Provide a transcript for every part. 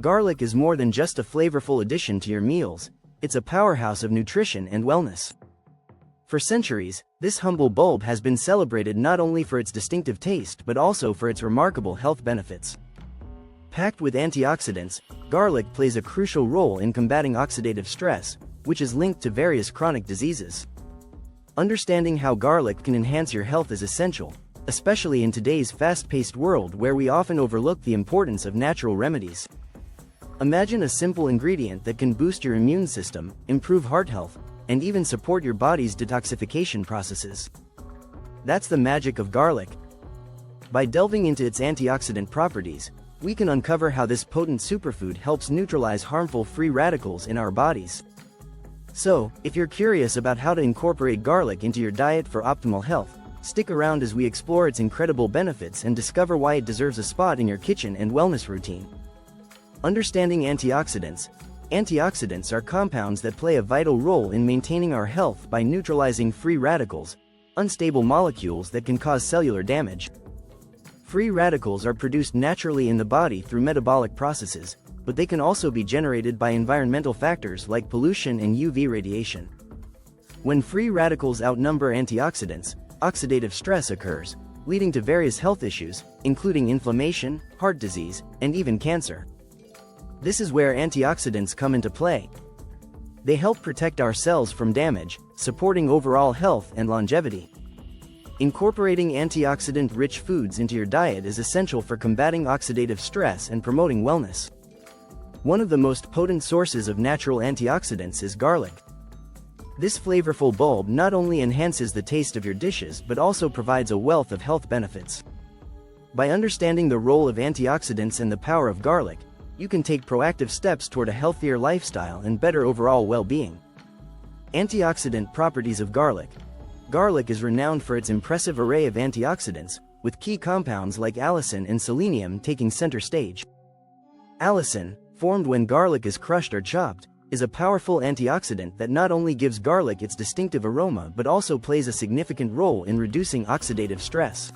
Garlic is more than just a flavorful addition to your meals, it's a powerhouse of nutrition and wellness. For centuries, this humble bulb has been celebrated not only for its distinctive taste but also for its remarkable health benefits. Packed with antioxidants, garlic plays a crucial role in combating oxidative stress, which is linked to various chronic diseases. Understanding how garlic can enhance your health is essential, especially in today's fast-paced world where we often overlook the importance of natural remedies. Imagine a simple ingredient that can boost your immune system, improve heart health, and even support your body's detoxification processes. That's the magic of garlic. By delving into its antioxidant properties, we can uncover how this potent superfood helps neutralize harmful free radicals in our bodies. So, if you're curious about how to incorporate garlic into your diet for optimal health, stick around as we explore its incredible benefits and discover why it deserves a spot in your kitchen and wellness routine. Understanding antioxidants. Antioxidants are compounds that play a vital role in maintaining our health by neutralizing free radicals, unstable molecules that can cause cellular damage. Free radicals are produced naturally in the body through metabolic processes, but they can also be generated by environmental factors like pollution and UV radiation. When free radicals outnumber antioxidants, oxidative stress occurs, leading to various health issues, including inflammation, heart disease, and even cancer. This is where antioxidants come into play. They help protect our cells from damage, supporting overall health and longevity. Incorporating antioxidant-rich foods into your diet is essential for combating oxidative stress and promoting wellness. One of the most potent sources of natural antioxidants is garlic. This flavorful bulb not only enhances the taste of your dishes but also provides a wealth of health benefits. By understanding the role of antioxidants and the power of garlic, you can take proactive steps toward a healthier lifestyle and better overall well-being. Antioxidant properties of garlic. Garlic is renowned for its impressive array of antioxidants, with key compounds like allicin and selenium taking center stage. Allicin, formed when garlic is crushed or chopped, is a powerful antioxidant that not only gives garlic its distinctive aroma but also plays a significant role in reducing oxidative stress.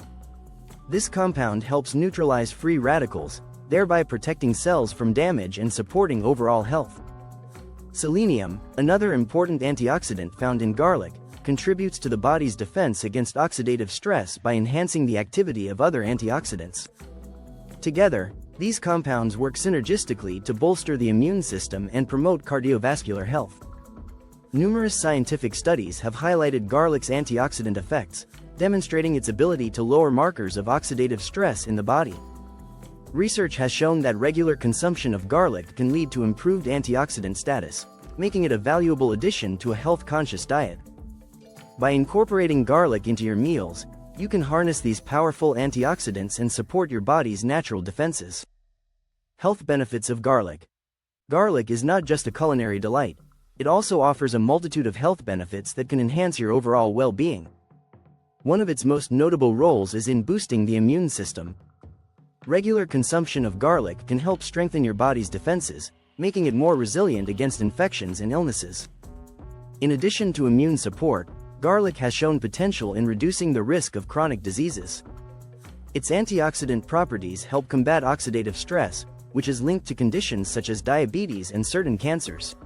This compound helps neutralize free radicals, thereby protecting cells from damage and supporting overall health. Selenium, another important antioxidant found in garlic, contributes to the body's defense against oxidative stress by enhancing the activity of other antioxidants. Together, these compounds work synergistically to bolster the immune system and promote cardiovascular health. Numerous scientific studies have highlighted garlic's antioxidant effects, demonstrating its ability to lower markers of oxidative stress in the body. Research has shown that regular consumption of garlic can lead to improved antioxidant status, making it a valuable addition to a health-conscious diet. By incorporating garlic into your meals, you can harness these powerful antioxidants and support your body's natural defenses. Health benefits of garlic. Garlic is not just a culinary delight, it also offers a multitude of health benefits that can enhance your overall well-being. One of its most notable roles is in boosting the immune system. Regular consumption of garlic can help strengthen your body's defenses, making it more resilient against infections and illnesses. In addition to immune support, garlic has shown potential in reducing the risk of chronic diseases. Its antioxidant properties help combat oxidative stress, which is linked to conditions such as diabetes and certain cancers.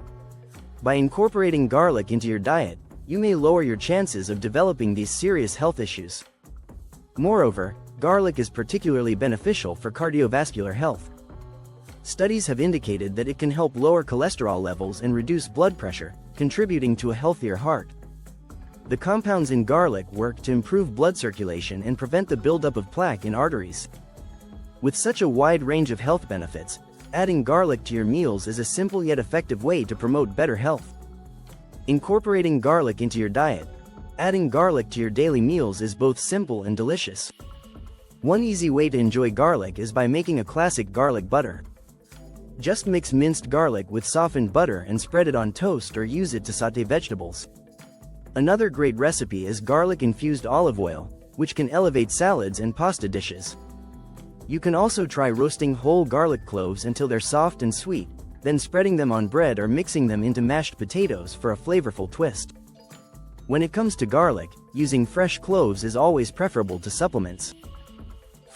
By incorporating garlic into your diet, you may lower your chances of developing these serious health issues. Moreover, garlic is particularly beneficial for cardiovascular health. Studies have indicated that it can help lower cholesterol levels and reduce blood pressure, contributing to a healthier heart. The compounds in garlic work to improve blood circulation and prevent the buildup of plaque in arteries. With such a wide range of health benefits, adding garlic to your meals is a simple yet effective way to promote better health. Incorporating garlic into your diet. Adding garlic to your daily meals is both simple and delicious. One easy way to enjoy garlic is by making a classic garlic butter. Just mix minced garlic with softened butter and spread it on toast or use it to sauté vegetables. Another great recipe is garlic-infused olive oil, which can elevate salads and pasta dishes. You can also try roasting whole garlic cloves until they're soft and sweet, then spreading them on bread or mixing them into mashed potatoes for a flavorful twist. When it comes to garlic, using fresh cloves is always preferable to supplements.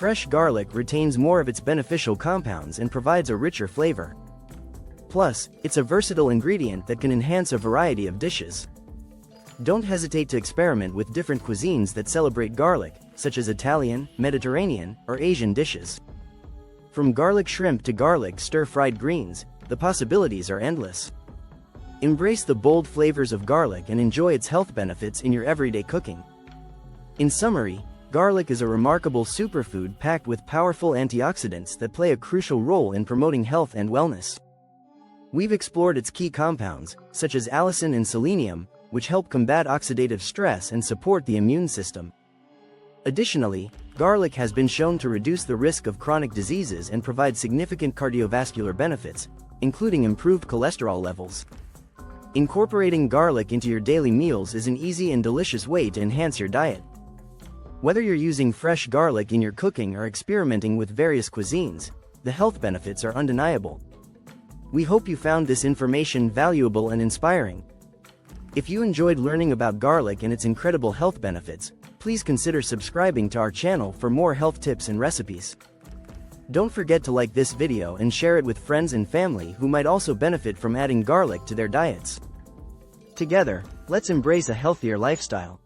Fresh garlic retains more of its beneficial compounds and provides a richer flavor. Plus, it's a versatile ingredient that can enhance a variety of dishes. Don't hesitate to experiment with different cuisines that celebrate garlic, such as Italian, Mediterranean, or Asian dishes. From garlic shrimp to garlic stir-fried greens, the possibilities are endless. Embrace the bold flavors of garlic and enjoy its health benefits in your everyday cooking. In summary, garlic is a remarkable superfood packed with powerful antioxidants that play a crucial role in promoting health and wellness. We've explored its key compounds, such as allicin and selenium, which help combat oxidative stress and support the immune system. Additionally, garlic has been shown to reduce the risk of chronic diseases and provide significant cardiovascular benefits, including improved cholesterol levels. Incorporating garlic into your daily meals is an easy and delicious way to enhance your diet. Whether you're using fresh garlic in your cooking or experimenting with various cuisines, the health benefits are undeniable. We hope you found this information valuable and inspiring. If you enjoyed learning about garlic and its incredible health benefits, please consider subscribing to our channel for more health tips and recipes. Don't forget to like this video and share it with friends and family who might also benefit from adding garlic to their diets. Together, let's embrace a healthier lifestyle.